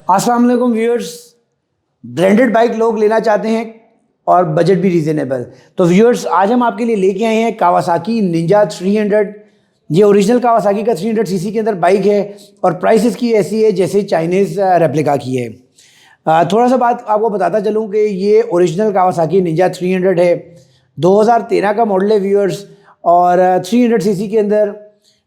अस्सलाम वालेकुम viewers, branded bike लोग लेना चाहते हैं और बजट भी रीज़नेबल। तो व्यूअर्स, आज हम आपके लिए लेके आए हैं कावासाकी निंजा 300। ये ओरिजिनल कावासाकी का 300 सीसी के अंदर बाइक है और प्राइस इसकी ऐसी है जैसे चाइनीज़ रेप्लिका की है। थोड़ा सा बात आपको बताता चलूँ कि ये ओरिजिनल कावासाकी निंजा 300 है, 2013 का मॉडल है व्यूअर्स। और 300 सीसी के अंदर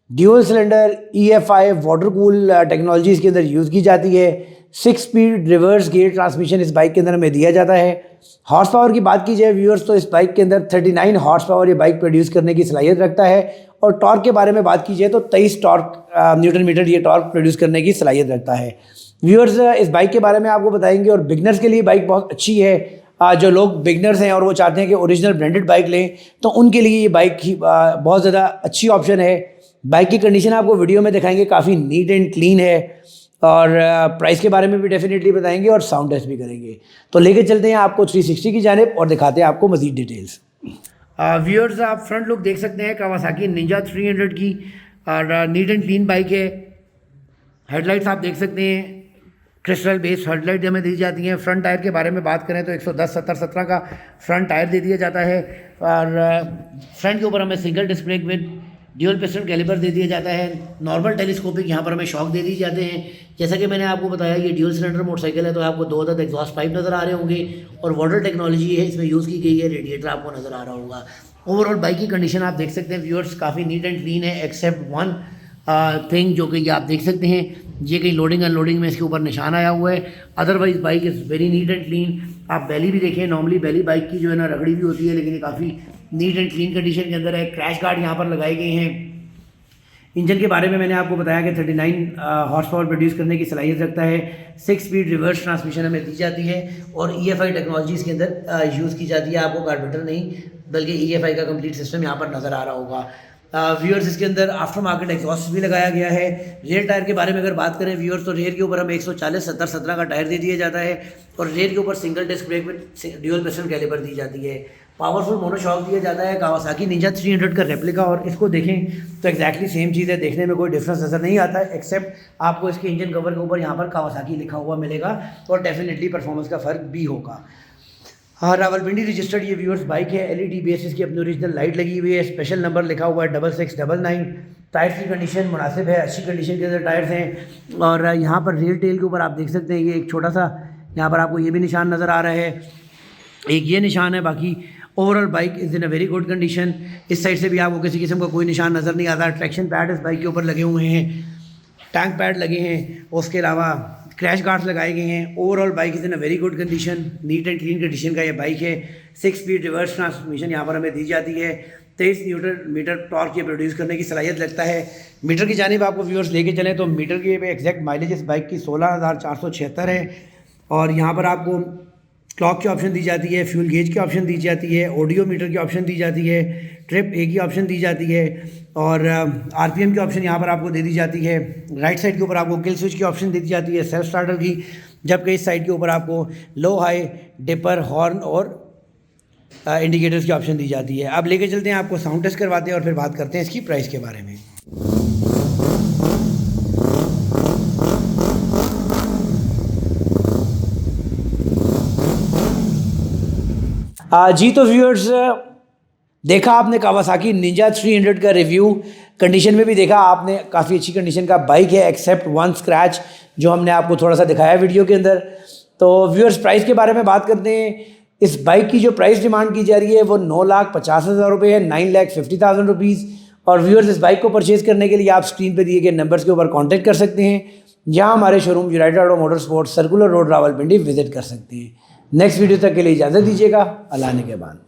dual cylinder EFI water cool technology इसके अंदर यूज़ की जाती है। 6 स्पीड रिवर्स गियर ट्रांसमिशन इस बाइक के अंदर हमें दिया जाता है। हॉर्स पावर की बात की जाए व्यूअर्स, तो इस बाइक के अंदर 39 हॉर्स पावर ये बाइक प्रोड्यूस करने की सलाहियत रखता है। और टॉर्क के बारे में बात की जाए तो 23 टॉर्क न्यूटन मीटर ये टॉर्क प्रोड्यूस करने की सलाहियत रखता है। व्यूअर्स, इस बाइक के बारे में आपको बताएंगे और बिगनर्स के लिए बाइक बहुत अच्छी है। जो लोग बिगनर्स हैं और वो चाहते हैं कि ओरिजिनल ब्रांडेड बाइक लें, तो उनके लिए ये बाइक बहुत ज़्यादा अच्छी ऑप्शन है। बाइक की कंडीशन आपको वीडियो में दिखाएंगे, काफ़ी नीट एंड क्लीन है। और प्राइस के बारे में भी डेफिनेटली बताएंगे और साउंड टेस्ट भी करेंगे। तो लेके चलते हैं आपको 360 की जानिब और दिखाते हैं आपको मज़ीद डिटेल्स। व्यूअर्स, आप फ्रंट लुक देख सकते हैं कावासाकी निंजा 300 की, और नीट एंड क्लीन बाइक है। हेडलाइट्स आप देख सकते हैं, क्रिस्टल बेस्ड हेडलाइट हमें दी जाती हैं। फ्रंट टायर के बारे में बात करें तो 110 70 17 का फ्रंट टायर दे दिया जाता है। और फ्रंट के ऊपर हमें single disc brake with dual piston caliper दे दिया जाता है। नॉर्मल टेलीस्कोपिक यहाँ पर हमें शॉक दे दिए जाते हैं। जैसा कि मैंने आपको बताया, ये ड्यूल सिलेंडर मोटरसाइकिल है, तो आपको 2 अदद एग्जॉस्ट पाइप नज़र आ रहे होंगे और वाटर टेक्नोलॉजी है इसमें यूज़ की गई है। रेडिएटर आपको नज़र आ रहा होगा। ओवरऑल बाइक की कंडीशन आप देख सकते हैं व्यूअर्स, काफ़ी नीट एंड क्लीन है, एक्सेप्ट वन थिंग जो कि ये आप देख सकते हैं, ये कहीं लोडिंग अनलोडिंग में इसके ऊपर निशान आया हुआ है। Otherwise bike is very neat and clean. आप बैली भी देखें, नॉर्मली बैली बाइक की जो है ना रगड़ी भी होती है, लेकिन ये काफ़ी नीट एंड क्लीन कंडीशन के अंदर है। क्रैश गार्ड यहाँ पर लगाए गए हैं। इंजन के बारे में मैंने आपको बताया कि 39 हॉर्स पावर प्रोड्यूस करने की सलाहियत रखता है। 6 स्पीड रिवर्स ट्रांसमिशन हमें दी जाती है और EFI टेक्नोलॉजी इसके अंदर यूज़ की जाती है। आपको कार्बोरेटर नहीं बल्कि EFI का कंप्लीट सिस्टम यहाँ पर नज़र आ रहा होगा। व्यूअर्स, इसके अंदर आफ्टर मार्केट एग्जॉस्ट भी लगाया गया है। रेयर टायर के बारे में अगर बात करें व्यूअर्स, तो रेयर के ऊपर हमें 140 70 17 का टायर दे दिया जाता है और रेयर के ऊपर सिंगल डिस्क ब्रेक में ड्यूल पिस्टन कैलिपर दी जाती है। पावरफुल मोनोशॉक दिया जाता है। कावासाकी निंजा 300 का रेप्लिका, और इसको देखें तो एक्जैक्टली सेम चीज़ है, देखने में कोई डिफरेंस नज़र नहीं आता है, एक्सेप्ट आपको इसके इंजन कवर के ऊपर यहाँ पर कावासाकी लिखा हुआ मिलेगा और डेफिनेटली परफॉर्मेंस का फ़र्क भी होगा। हाँ, रावलपिंडी रजिस्टर्ड ये व्यूअर्स बाइक है। LED बेसिस की अपनी ओरिजिनल लाइट लगी हुई है। स्पेशल नंबर लिखा हुआ है 6699। टायर्स की कंडीशन मुनासिब है, अच्छी कंडीशन के अंदर टायर्स हैं। और यहाँ पर रेल टेल के ऊपर आप देख सकते हैं, ये एक छोटा सा यहाँ पर आपको ये भी निशान नज़र आ रहा है, एक ये निशान है। बाकी overall bike is in a very good condition. इस साइड से भी आपको किसी किस्म का कोई निशान नज़र नहीं आता। ट्रैक्शन पैड इस बाइक के ऊपर लगे हुए हैं, टैंक पैड लगे हैं, उसके अलावा क्रैश गार्ड्स लगाए गए हैं। Overall bike is in a very good condition, neat and clean condition का ये बाइक है। 6 स्पीड रिवर्स ट्रांसमिशन यहाँ पर हमें दी जाती है। 23 न्यूटन मीटर टॉर्क ये प्रोड्यूस करने की सलाहियत लगता है। मीटर की जानिब आपको व्यूअर्स लेके चलें तो मीटर की एग्जैक्ट माइलेज इस बाइक की 16,476 है। और यहाँ पर आपको क्लॉक की ऑप्शन दी जाती है, फ्यूल गेज की ऑप्शन दी जाती है, ऑडियो मीटर की ऑप्शन दी जाती है, ट्रिप ए की ऑप्शन दी जाती है और RPM की ऑप्शन यहाँ पर आपको दे दी जाती है। राइट साइड के ऊपर आपको किल स्विच की ऑप्शन दी जाती है, सेल्फ स्टार्टर की, जबकि इस साइड के ऊपर आपको लो हाई डिपर हॉर्न और इंडिकेटर्स की ऑप्शन दी जाती है। अब लेके चलते हैं, आपको साउंड टेस्ट करवाते हैं और फिर बात करते हैं इसकी प्राइस के बारे में। जी तो व्यूअर्स, देखा आपने कावासाकी निंजा 300 का रिव्यू, कंडीशन में भी देखा आपने, काफ़ी अच्छी कंडीशन का बाइक है एक्सेप्ट वन स्क्रैच जो हमने आपको थोड़ा सा दिखाया वीडियो के अंदर। तो व्यूअर्स, प्राइस के बारे में बात करते हैं। इस बाइक की जो प्राइस डिमांड की जा रही है वो 9,50,000 रुपये है, 9,50,000 रुपीज़। और व्यूअर्स, इस बाइक को परचेज़ करने के लिए आप स्क्रीन पर दिए गए नंबर्स के ऊपर कॉन्टैक्ट कर सकते हैं, या हमारे showroom United auto motor sport circular road Rawalpindi visit कर सकते हैं। नेक्स्ट वीडियो तक के लिए इजाज़त दीजिएगा। अल्लाह ने के बाद।